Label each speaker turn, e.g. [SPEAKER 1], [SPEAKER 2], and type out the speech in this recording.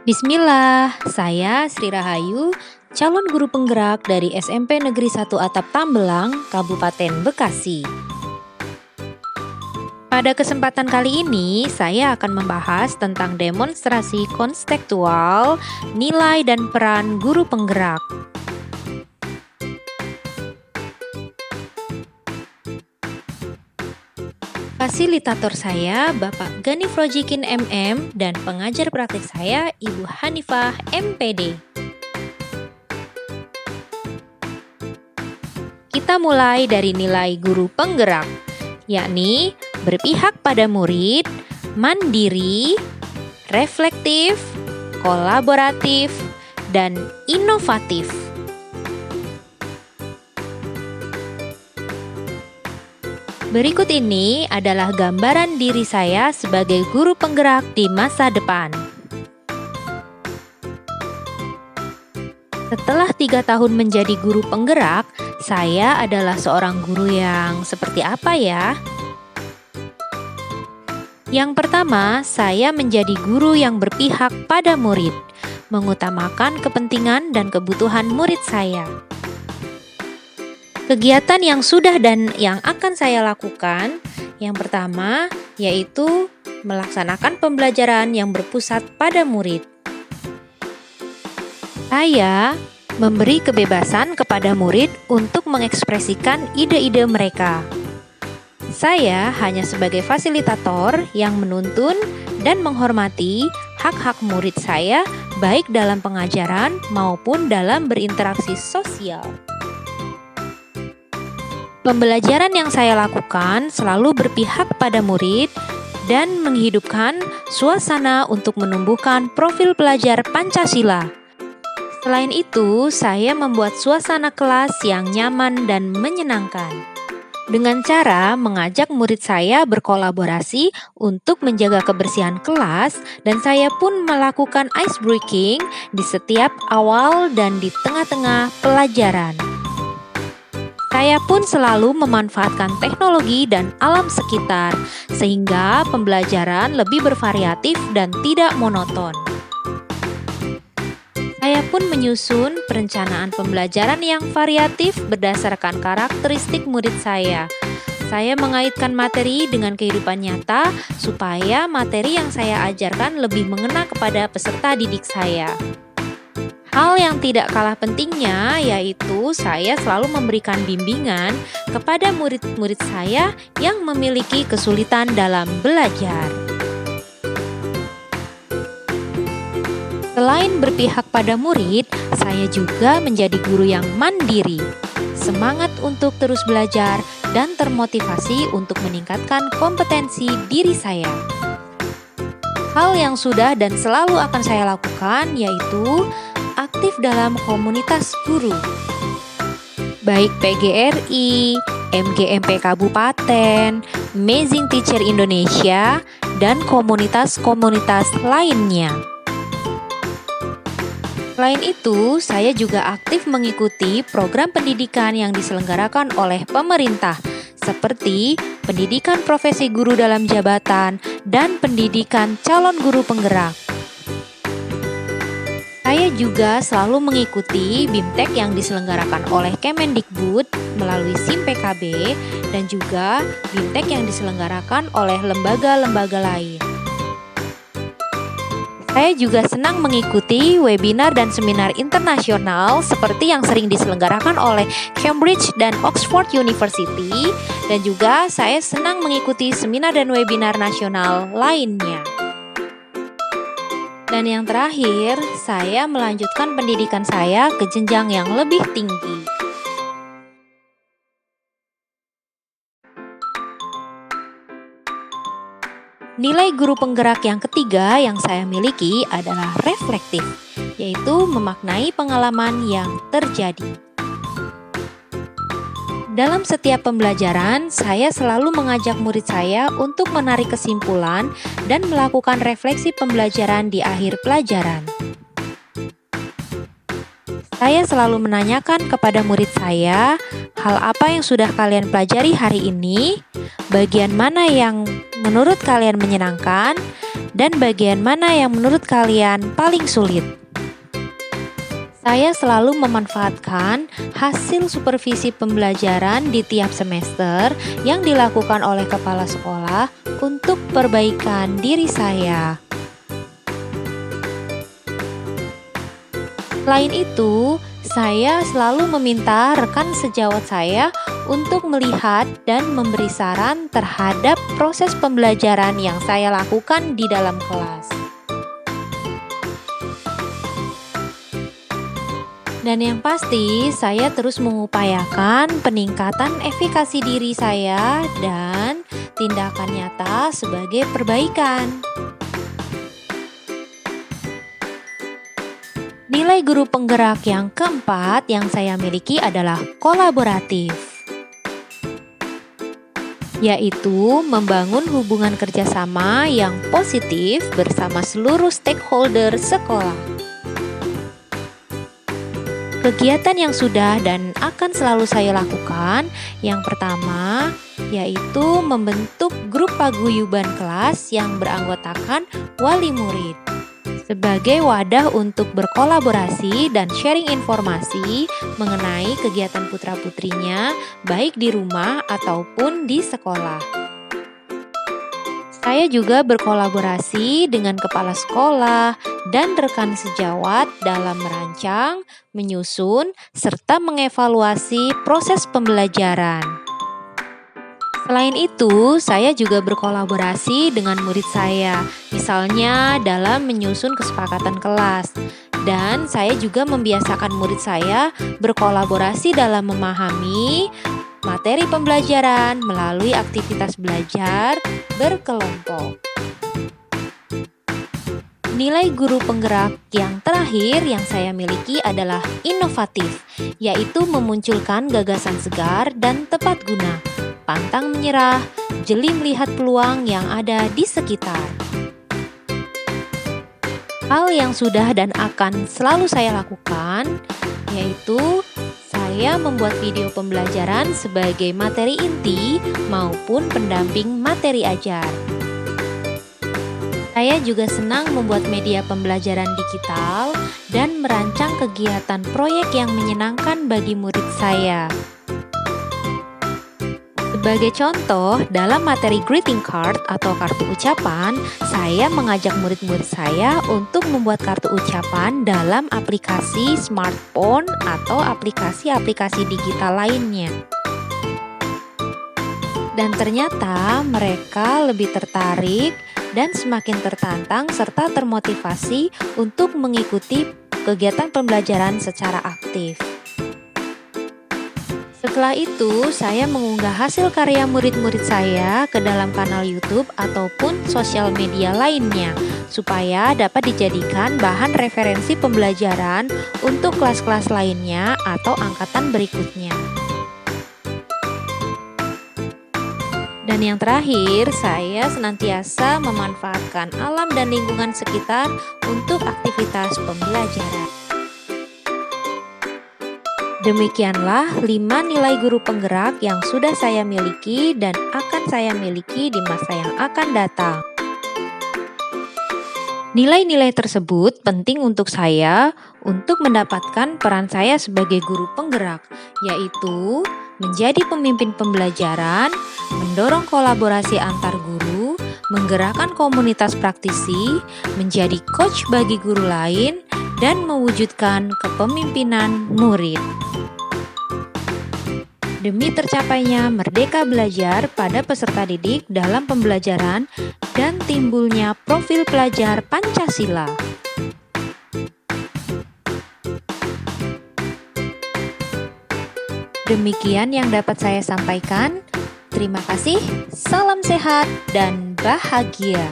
[SPEAKER 1] Bismillah, saya Sri Rahayu, calon guru penggerak dari SMP Negeri 1 Atap Tambelang, Kabupaten Bekasi. Pada kesempatan kali ini, saya akan membahas tentang demonstrasi konstekstual, nilai dan peran guru penggerak. Fasilitator saya Bapak Gani Frojikin MM dan pengajar praktik saya Ibu Hanifah MPD. Kita mulai dari nilai guru penggerak, yakni berpihak pada murid, mandiri, reflektif, kolaboratif, dan inovatif. Berikut ini adalah gambaran diri saya sebagai guru penggerak di masa depan. Setelah 3 tahun menjadi guru penggerak, saya adalah seorang guru yang seperti apa ya? Yang pertama, saya menjadi guru yang berpihak pada murid, mengutamakan kepentingan dan kebutuhan murid saya. Kegiatan yang sudah dan yang akan saya lakukan, yang pertama yaitu melaksanakan pembelajaran yang berpusat pada murid. Saya memberi kebebasan kepada murid untuk mengekspresikan ide-ide mereka. Saya hanya sebagai fasilitator yang menuntun dan menghormati hak-hak murid saya, baik dalam pengajaran maupun dalam berinteraksi sosial. Pembelajaran yang saya lakukan selalu berpihak pada murid dan menghidupkan suasana untuk menumbuhkan profil pelajar Pancasila. Selain itu, saya membuat suasana kelas yang nyaman dan menyenangkan dengan cara mengajak murid saya berkolaborasi untuk menjaga kebersihan kelas, dan saya pun melakukan ice breaking di setiap awal dan di tengah-tengah pelajaran. Saya pun selalu memanfaatkan teknologi dan alam sekitar, sehingga pembelajaran lebih bervariatif dan tidak monoton. Saya pun menyusun perencanaan pembelajaran yang variatif berdasarkan karakteristik murid saya. Saya mengaitkan materi dengan kehidupan nyata, supaya materi yang saya ajarkan lebih mengena kepada peserta didik saya. Hal yang tidak kalah pentingnya yaitu saya selalu memberikan bimbingan kepada murid-murid saya yang memiliki kesulitan dalam belajar. Selain berpihak pada murid, saya juga menjadi guru yang mandiri, semangat untuk terus belajar, dan termotivasi untuk meningkatkan kompetensi diri saya. Hal yang sudah dan selalu akan saya lakukan yaitu aktif dalam komunitas guru, baik PGRI, MGMP Kabupaten, Amazing Teacher Indonesia, dan komunitas-komunitas lainnya. Selain itu, saya juga aktif mengikuti program pendidikan yang diselenggarakan oleh pemerintah, seperti pendidikan profesi guru dalam jabatan dan pendidikan calon guru penggerak. Saya juga selalu mengikuti BIMTEK yang diselenggarakan oleh Kemendikbud melalui SIM PKB, dan juga BIMTEK yang diselenggarakan oleh lembaga-lembaga lain. Saya juga senang mengikuti webinar dan seminar internasional seperti yang sering diselenggarakan oleh Cambridge dan Oxford University, dan juga saya senang mengikuti seminar dan webinar nasional lainnya. Dan yang terakhir, saya melanjutkan pendidikan saya ke jenjang yang lebih tinggi. Nilai guru penggerak yang ketiga yang saya miliki adalah reflektif, yaitu memaknai pengalaman yang terjadi. Dalam setiap pembelajaran, saya selalu mengajak murid saya untuk menarik kesimpulan dan melakukan refleksi pembelajaran di akhir pelajaran. Saya selalu menanyakan kepada murid saya, hal apa yang sudah kalian pelajari hari ini, bagian mana yang menurut kalian menyenangkan, dan bagian mana yang menurut kalian paling sulit. Saya selalu memanfaatkan hasil supervisi pembelajaran di tiap semester yang dilakukan oleh kepala sekolah untuk perbaikan diri saya. Selain itu, saya selalu meminta rekan sejawat saya untuk melihat dan memberi saran terhadap proses pembelajaran yang saya lakukan di dalam kelas. Dan yang pasti, saya terus mengupayakan peningkatan efikasi diri saya dan tindakan nyata sebagai perbaikan. Nilai guru penggerak yang keempat yang saya miliki adalah kolaboratif, yaitu membangun hubungan kerjasama yang positif bersama seluruh stakeholder sekolah. Kegiatan yang sudah dan akan selalu saya lakukan, yang pertama yaitu membentuk grup paguyuban kelas yang beranggotakan wali murid sebagai wadah untuk berkolaborasi dan sharing informasi mengenai kegiatan putra-putrinya baik di rumah ataupun di sekolah. Saya juga berkolaborasi dengan kepala sekolah dan rekan sejawat dalam merancang, menyusun, serta mengevaluasi proses pembelajaran. Selain itu, saya juga berkolaborasi dengan murid saya, misalnya dalam menyusun kesepakatan kelas. Dan saya juga membiasakan murid saya berkolaborasi dalam memahami materi pembelajaran melalui aktivitas belajar berkelompok. Nilai guru penggerak yang terakhir yang saya miliki adalah inovatif, yaitu memunculkan gagasan segar dan tepat guna, pantang menyerah, jeli melihat peluang yang ada di sekitar. Hal yang sudah dan akan selalu saya lakukan, yaitu saya membuat video pembelajaran sebagai materi inti maupun pendamping materi ajar. Saya juga senang membuat media pembelajaran digital dan merancang kegiatan proyek yang menyenangkan bagi murid saya. Sebagai contoh, dalam materi greeting card atau kartu ucapan, saya mengajak murid-murid saya untuk membuat kartu ucapan dalam aplikasi smartphone atau aplikasi-aplikasi digital lainnya. Dan ternyata mereka lebih tertarik dan semakin tertantang serta termotivasi untuk mengikuti kegiatan pembelajaran secara aktif. Setelah itu, saya mengunggah hasil karya murid-murid saya ke dalam kanal YouTube ataupun sosial media lainnya, supaya dapat dijadikan bahan referensi pembelajaran untuk kelas-kelas lainnya atau angkatan berikutnya. Dan yang terakhir, saya senantiasa memanfaatkan alam dan lingkungan sekitar untuk aktivitas pembelajaran. Demikianlah 5 nilai guru penggerak yang sudah saya miliki dan akan saya miliki di masa yang akan datang. Nilai-nilai tersebut penting untuk saya untuk mendapatkan peran saya sebagai guru penggerak, yaitu menjadi pemimpin pembelajaran, mendorong kolaborasi antar guru, menggerakkan komunitas praktisi, menjadi coach bagi guru lain, dan mewujudkan kepemimpinan murid. Demi tercapainya merdeka belajar pada peserta didik dalam pembelajaran dan timbulnya profil pelajar Pancasila. Demikian yang dapat saya sampaikan. Terima kasih, salam sehat dan bahagia.